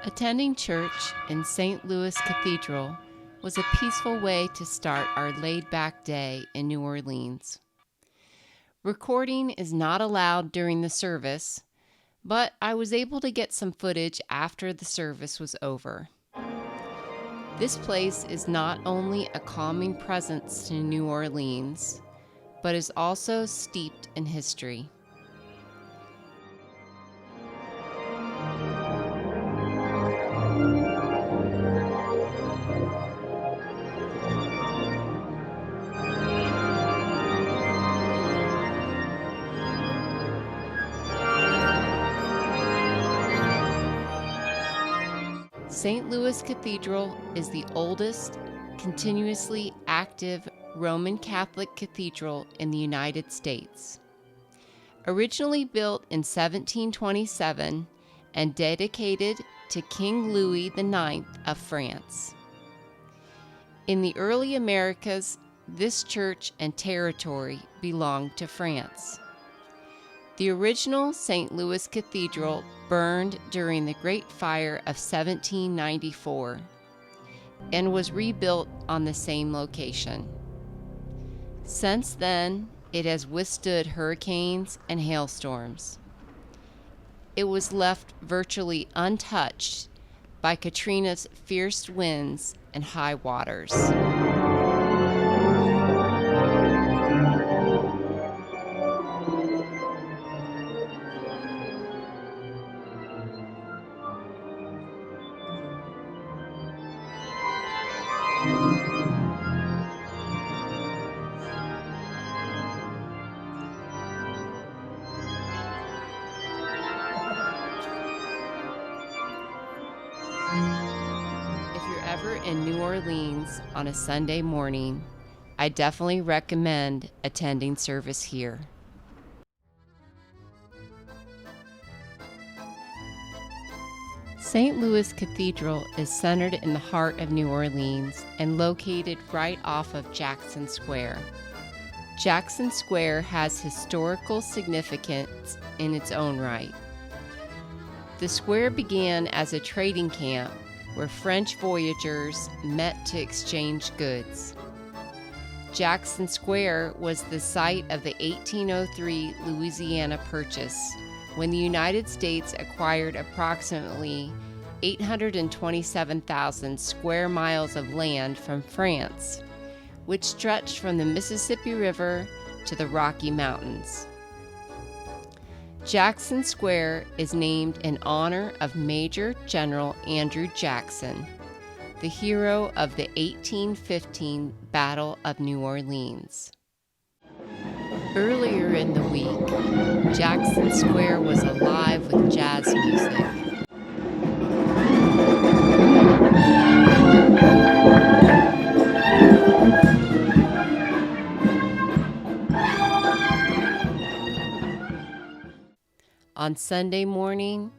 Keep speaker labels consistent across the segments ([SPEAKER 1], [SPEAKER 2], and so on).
[SPEAKER 1] Attending church in St. Louis Cathedral was a peaceful way to start our laid-back day in New Orleans. Recording is not allowed during the service, but I was able to get some footage after the service was over. This place is not only a calming presence to New Orleans, but is also steeped in history. St. Louis Cathedral is the oldest, continuously active Roman Catholic cathedral in the United States. Originally built in 1727 and dedicated to King Louis IX of France. In the early Americas, this church and territory belonged to France. The original St. Louis Cathedral burned during the Great Fire of 1794 and was rebuilt on the same location. Since then, it has withstood hurricanes and hailstorms. It was left virtually untouched by Katrina's fierce winds and high waters. If you're ever in New Orleans on a Sunday morning, I definitely recommend attending service here. St. Louis Cathedral is centered in the heart of New Orleans and located right off of Jackson Square. Jackson Square has historical significance in its own right. The square began as a trading camp where French voyageurs met to exchange goods. Jackson Square was the site of the 1803 Louisiana Purchase, when the United States acquired approximately 827,000 square miles of land from France, which stretched from the Mississippi River to the Rocky Mountains. Jackson Square is named in honor of Major General Andrew Jackson, the hero of the 1815 Battle of New Orleans. Earlier in the week, Jackson Square was alive with jazz music. On Sunday morning,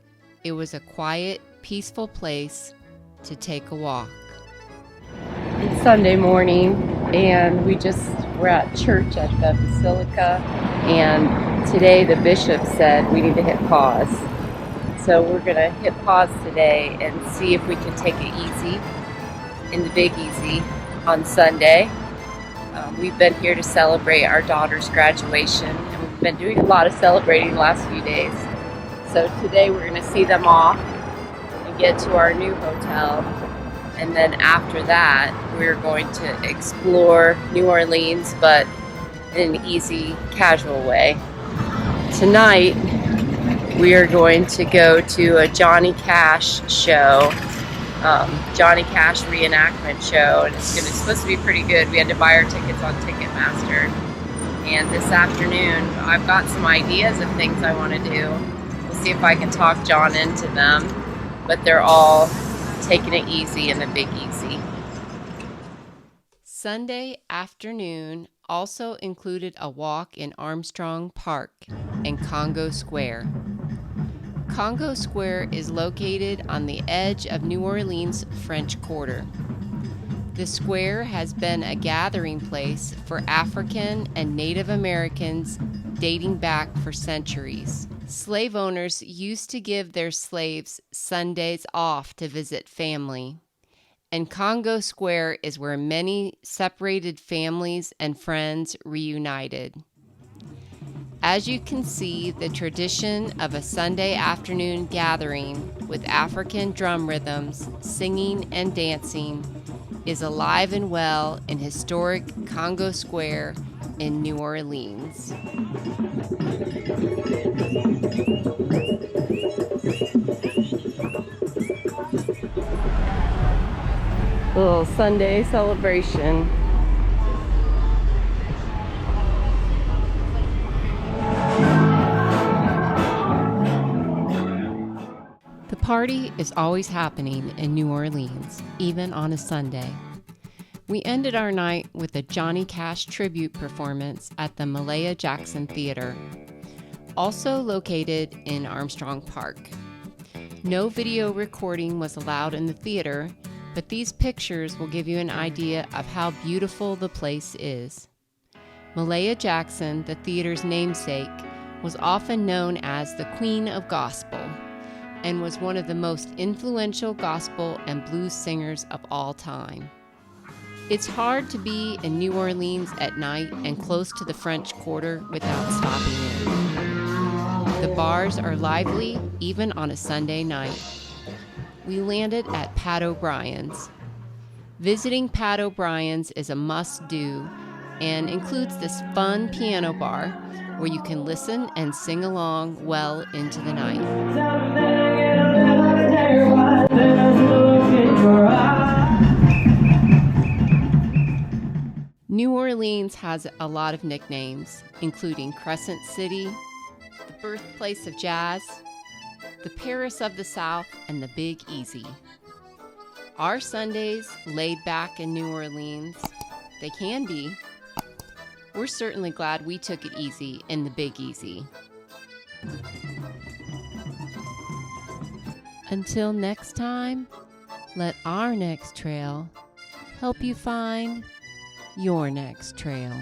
[SPEAKER 1] it was a quiet, peaceful place to take a walk. It's Sunday morning, and we just were at church at the Basilica, and today the bishop said we need to hit pause. So we're going to hit pause today and see if we can take it easy in the Big Easy on Sunday. We've been here to celebrate our daughter's graduation, and we've been doing a lot of celebrating the last few days. So today we're going to see them off and get to our new hotel, and then after that we're going to explore New Orleans, but in an easy, casual way. Tonight we are going to go to a Johnny Cash show, Johnny Cash reenactment show, and it's supposed to be pretty good. We had to buy our tickets on Ticketmaster, and this afternoon I've got some ideas of things I want to do. We'll see if I can talk John into them, but they're all taking it easy in the Big Easy. Sunday afternoon also included a walk in Armstrong Park and Congo Square. Congo Square is located on the edge of New Orleans' French Quarter. The square has been a gathering place for African and Native Americans dating back for centuries. Slave owners used to give their slaves Sundays off to visit family, and Congo Square is where many separated families and friends reunited. As you can see, the tradition of a Sunday afternoon gathering with African drum rhythms, singing, and dancing is alive and well in historic Congo Square in New Orleans. Little Sunday celebration. The party is always happening in New Orleans, even on a Sunday. We ended our night with a Johnny Cash tribute performance at the Mahalia Jackson Theater, also located in Armstrong Park. No video recording was allowed in the theater, but these pictures will give you an idea of how beautiful the place is. Mahalia Jackson, the theater's namesake, was often known as the Queen of Gospel and was one of the most influential gospel and blues singers of all time. It's hard to be in New Orleans at night and close to the French Quarter without stopping in. The bars are lively even on a Sunday night. We landed at Pat O'Brien's. Visiting Pat O'Brien's is a must-do and includes this fun piano bar where you can listen and sing along well into the night. New Orleans has a lot of nicknames, including Crescent City, the birthplace of jazz, the Paris of the South, and the Big Easy. Our Sundays laid back in New Orleans, they can be. We're certainly glad we took it easy in the Big Easy. Until next time, let our next trail help you find your next trail.